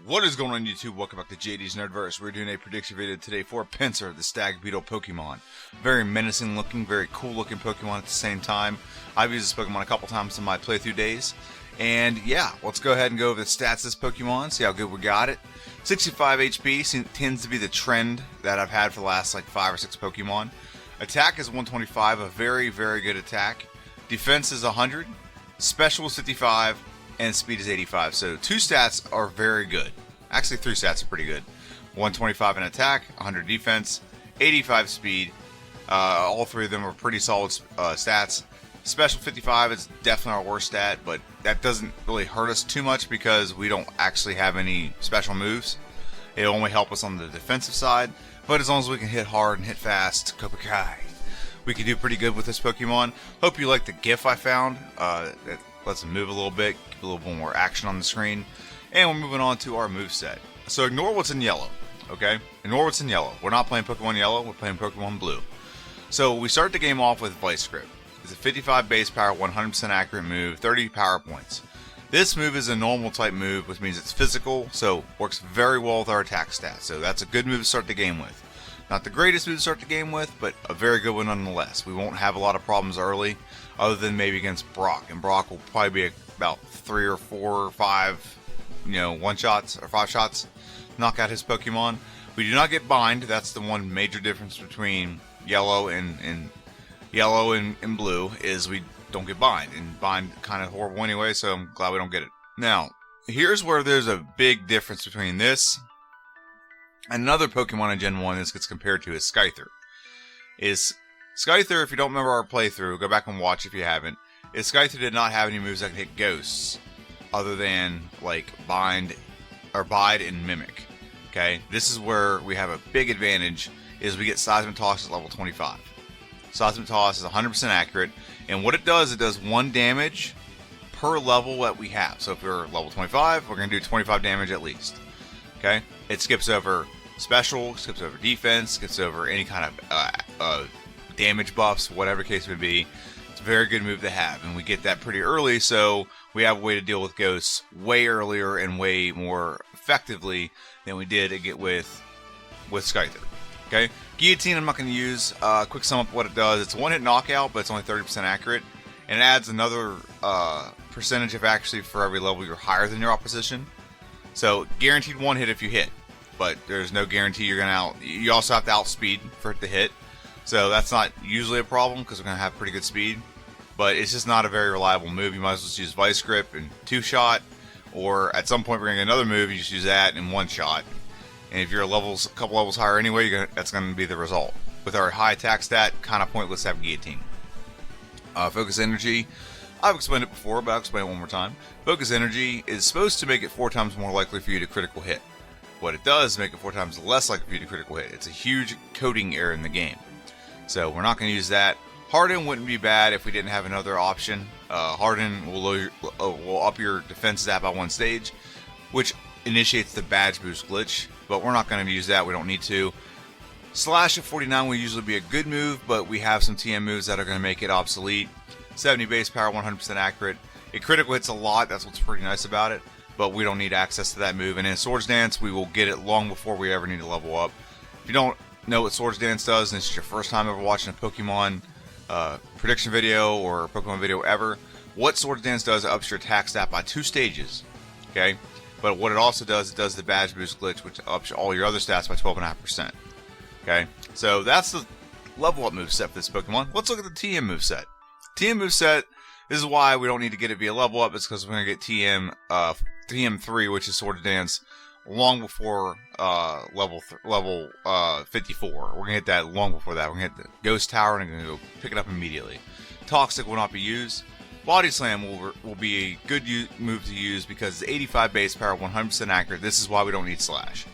What is going on YouTube? Welcome back to JD's Nerdverse. We're doing a prediction video today for Pinsir, the stag beetle Pokemon. Very menacing looking, very cool looking Pokemon at the same time. I've used this Pokemon a couple times in my playthrough days. And yeah, let's go ahead and go over the stats of this Pokemon, see how good we got it. 65 HP tends to be the trend that I've had for the last like 5 or 6 Pokemon. Attack is 125, a very, very good attack. Defense is 100, Special is 55, and Speed is 85. So 2 stats are very good. Actually, 3 stats are pretty good. 125 in attack, 100 defense, 85 speed. All 3 of them are pretty solid stats. Special 55 is definitely our worst stat, but that doesn't really hurt us too much because we don't actually have any special moves. It'll only help us on the defensive side, but as long as we can hit hard and hit fast, Kopakai, we can do pretty good with this Pokemon. Hope you like the GIF I found. That lets them move a little bit, give a little bit more action on the screen. And we're moving on to our moveset. So ignore what's in yellow, okay? Ignore what's in yellow. We're not playing Pokemon Yellow, we're playing Pokemon Blue. So we start the game off with Vice Grip. It's a 55 base power, 100% accurate move, 30 power points. This move is a normal type move, which means it's physical, so works very well with our attack stats. So that's a good move to start the game with. Not the greatest move to start the game with, but a very good one nonetheless. We won't have a lot of problems early, other than maybe against Brock. And Brock will probably be about 3 or 4 or 5, one-shots or 5 shots, knock out his Pokemon. We do not get Bind. That's the one major difference between Yellow and Blue, is we don't get Bind. And Bind kind of horrible anyway, so I'm glad we don't get it. Now, here's where there's a big difference between this and another Pokemon in Gen 1 this gets compared to is Scyther. Scyther, if you don't remember our playthrough, go back and watch if you haven't, Scyther did not have any moves that could hit ghosts other than like Bind or Bide and Mimic. Okay, this is where we have a big advantage, is we get Seismic Toss at level 25. Seismic Toss is 100% accurate, and what it does 1 damage per level that we have. So if we're level 25, we're going to do 25 damage at least. Okay, it skips over special, skips over defense, skips over any kind of damage buffs, whatever case may be. It's a very good move to have, and we get that pretty early, so we have a way to deal with ghosts way earlier and way more effectively than we did with Scyther. Okay, Guillotine I'm not going to use. Quick sum up what it does. It's a one-hit knockout, but it's only 30% accurate, and it adds another percentage of accuracy for every level you're higher than your opposition. So guaranteed 1 hit if you hit, but there's no guarantee you're going to you also have to outspeed for it to hit. So that's not usually a problem because we're going to have pretty good speed. But it's just not a very reliable move. You might as well just use Vice Grip and 2-shot. Or at some point we're going to get another move, you just use that in 1-shot. And if you're a couple levels higher anyway, that's going to be the result. With our high attack stat, kind of pointless to have Guillotine. Focus Energy. I've explained it before, but I'll explain it one more time. Focus Energy is supposed to make it 4 times more likely for you to critical hit. What it does is make it 4 times less likely for you to critical hit. It's a huge coding error in the game. So we're not going to use that. Harden wouldn't be bad if we didn't have another option. Harden will up your defense stat by 1 stage, which initiates the badge boost glitch, but we're not going to use that. We don't need to. Slash at 49 will usually be a good move, but we have some TM moves that are going to make it obsolete. 70 base power, 100% accurate. It critical hits a lot. That's what's pretty nice about it, but we don't need access to that move. And in Swords Dance, we will get it long before we ever need to level up. If you don't know what Swords Dance does, and it's your first time ever watching a Pokemon prediction video or Pokemon video ever, what Swords Dance does, it ups your attack stat by 2 stages. Okay, but what it also does, it does the badge boost glitch, which ups all your other stats by 12.5%. Okay, so that's the level up moveset for this Pokemon. Let's look at the TM moveset. TM moveset, this is why we don't need to get it via level up. It's because we're going to get TM3, which is Swords Dance, long before level 54. We're going to hit that long before that. We're going to hit the Ghost Tower and we're going to go pick it up immediately. Toxic will not be used. Body Slam will be a good move to use because it's 85 base power, 100% accurate. This is why we don't need Slash.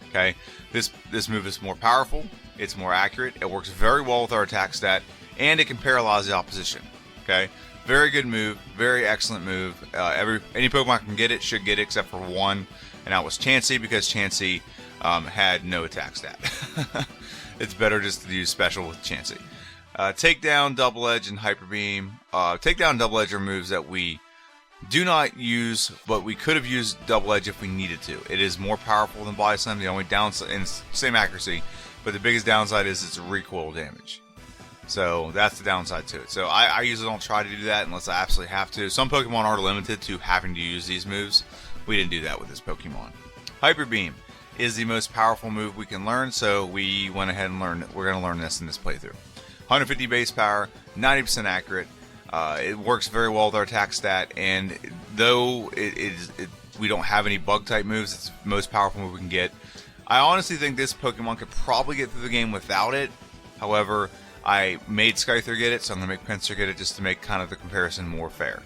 Okay, this move is more powerful. It's more accurate. It works very well with our attack stat, and it can paralyze the opposition. Okay, very good move, very excellent move. Any Pokemon can get it, should get it, except for one, and that was Chansey, because Chansey had no attack stat. It's better just to use special with Chansey. Takedown, Double Edge, and Hyper Beam. Takedown and Double Edge are moves that we Do not use, but we could have used Double Edge if we needed to. It is more powerful than Body Slam. The only downside, and same accuracy, but the biggest downside is its recoil damage. So that's the downside to it. So I usually don't try to do that unless I absolutely have to. Some Pokemon are limited to having to use these moves. We didn't do that with this Pokemon. Hyper Beam is the most powerful move we can learn, so we went ahead and learned. We're going to learn this in this playthrough. 150 base power, 90% accurate. It works very well with our attack stat, and though we don't have any bug type moves, it's the most powerful move we can get. I honestly think this Pokemon could probably get through the game without it. However, I made Scyther get it, so I'm going to make Pinsir get it just to make kind of the comparison more fair.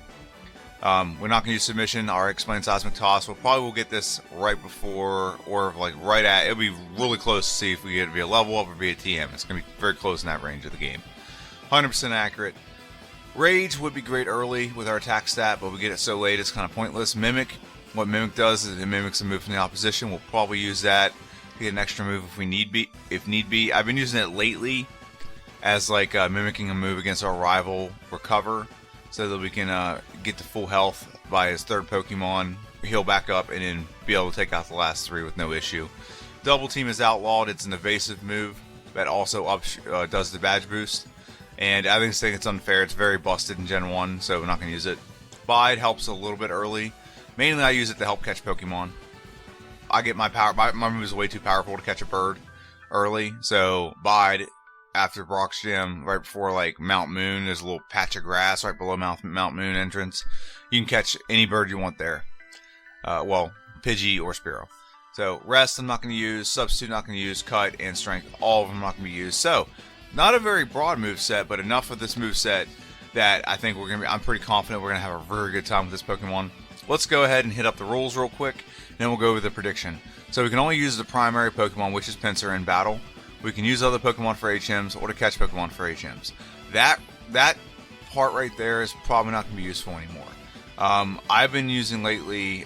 We're not going to use Submission or Explain Seismic Toss. We'll probably get this right before, or like right at, it'll be really close to see if we get to be a level up or be a TM. It's going to be very close in that range of the game. 100% accurate. Rage would be great early with our attack stat, but we get it so late it's kind of pointless. Mimic, what Mimic does is it mimics a move from the opposition. We'll probably use that to get an extra move if need be. I've been using it lately as like mimicking a move against our rival Recover, so that we can get to full health by his third Pokemon, heal back up, and then be able to take out the last 3 with no issue. Double Team is outlawed. It's an evasive move that also does the badge boost. And I think it's unfair. It's very busted in Gen 1, so we're not going to use it. Bide helps a little bit early. Mainly I use it to help catch Pokemon. I get my power. My move is way too powerful to catch a bird early, so Bide after Brock's Gym, right before like Mount Moon, there's a little patch of grass right below Mount Moon entrance. You can catch any bird you want there. Well, Pidgey or Spearow. So Rest I'm not going to use, Substitute not going to use, Cut and Strength, all of them not going to be used. So not a very broad move set, but enough of this move set that I think I'm pretty confident we're going to have a very good time with this Pokemon. Let's go ahead and hit up the rules real quick, and then we'll go over the prediction. So we can only use the primary Pokemon, which is Pinsir, in battle. We can use other Pokemon for HMs or to catch Pokemon for HMs. That part right there is probably not going to be useful anymore. I've been using lately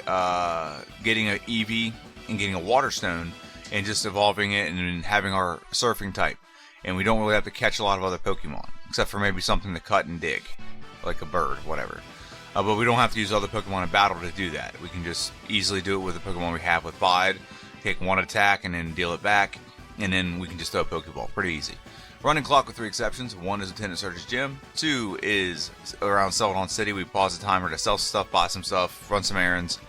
getting an Eevee and getting a Water Stone and just evolving it and having our Surfing type. And we don't really have to catch a lot of other Pokemon, except for maybe something to cut and dig, like a bird, whatever. But we don't have to use other Pokemon in battle to do that. We can just easily do it with the Pokemon we have with Bide, take one attack and then deal it back, and then we can just throw a Pokeball. Pretty easy. Running clock with 3 exceptions. 1 is attend at Surge's Gym. 2 is around Celadon City. We pause the timer to sell some stuff, buy some stuff, run some errands.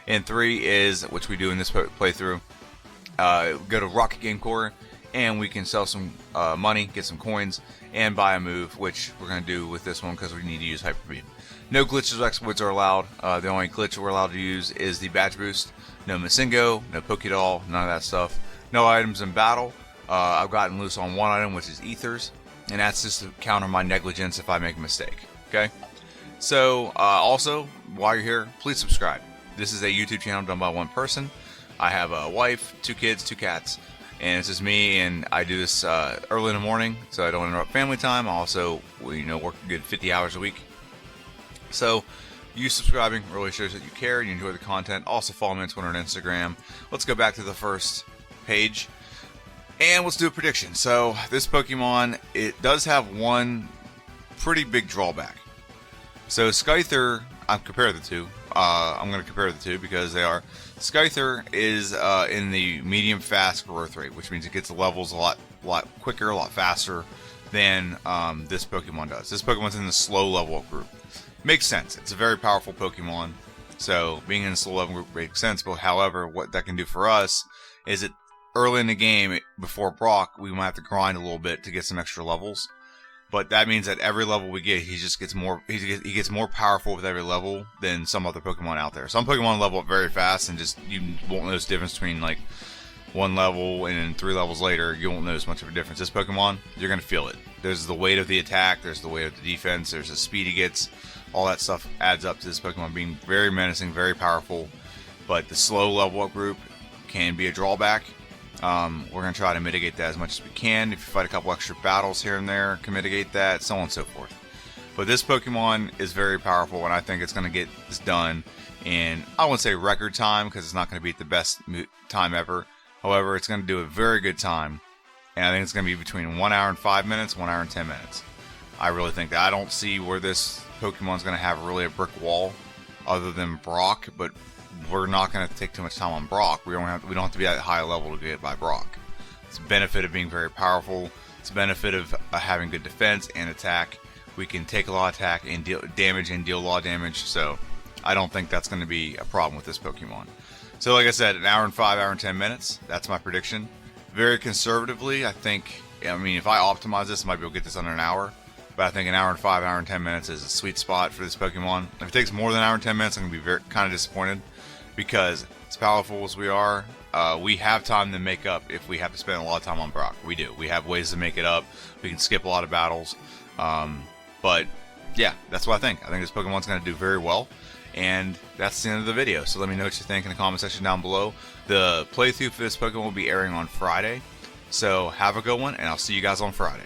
And 3 is, which we do in this playthrough, go to Rocket Game Core, and we can sell some money, get some coins, and buy a move, which we're going to do with this one because we need to use Hyper Beam. No glitches or exploits are allowed. The only glitch we're allowed to use is the badge boost. No Masingo, no Pokédoll, none of that stuff. No items in battle. I've gotten loose on one item, which is Ethers, and that's just to counter my negligence if I make a mistake. Okay? So, also, while you're here, please subscribe. This is a YouTube channel done by one person. I have a wife, 2 kids, 2 cats, and it's just me, and I do this early in the morning so I don't interrupt family time. I also, work a good 50 hours a week. So, you subscribing really shows that you care and you enjoy the content. Also, follow me on Twitter and Instagram. Let's go back to the first page, and let's do a prediction. So, this Pokemon, it does have one pretty big drawback. So, Scyther, I'm going to compare the two because they are. Scyther is in the medium fast growth rate, which means it gets the levels a lot quicker, a lot faster than this Pokemon does. This Pokemon's in the slow level up group. Makes sense. It's a very powerful Pokemon, so being in the slow level group makes sense. But however, what that can do for us is that early in the game, before Brock, we might have to grind a little bit to get some extra levels. But that means that every level we get, he just gets more. He gets more powerful with every level than some other Pokemon out there. Some Pokemon level up very fast, and just you won't notice the difference between like 1 level and then 3 levels later. You won't notice much of a difference. This Pokemon, you're gonna feel it. There's the weight of the attack. There's the weight of the defense. There's the speed he gets. All that stuff adds up to this Pokemon being very menacing, very powerful. But the slow level up group can be a drawback. We're going to try to mitigate that as much as we can. If you fight a couple extra battles here and there, can mitigate that, so on and so forth. But this Pokemon is very powerful, and I think it's going to get this done in, I wouldn't say record time, because it's not going to be the best time ever. However, it's going to do a very good time, and I think it's going to be between 1 hour and 5 minutes, 1 hour and 10 minutes. I really think that. I don't see where this Pokemon's going to have really a brick wall. other than Brock, but we're not going to take too much time on Brock. We don't have to be at a high level to get by Brock. It's a benefit of being very powerful. It's a benefit of having good defense and attack. We can take a lot of attack and deal damage and deal a lot of damage. So I don't think that's going to be a problem with this Pokemon. So like I said, an hour and 5, 10 minutes. That's my prediction. Very conservatively, I think. I mean, if I optimize this, I might be able to get this under an hour. But I think an hour and 5, 10 minutes is a sweet spot for this Pokemon. If it takes more than an hour and 10 minutes, I'm going to be kind of disappointed. Because as powerful as we are, we have time to make up if we have to spend a lot of time on Brock. We do. We have ways to make it up. We can skip a lot of battles. But yeah, that's what I think. I think this Pokemon's going to do very well. And that's the end of the video. So let me know what you think in the comment section down below. The playthrough for this Pokemon will be airing on Friday. So have a good one, and I'll see you guys on Friday.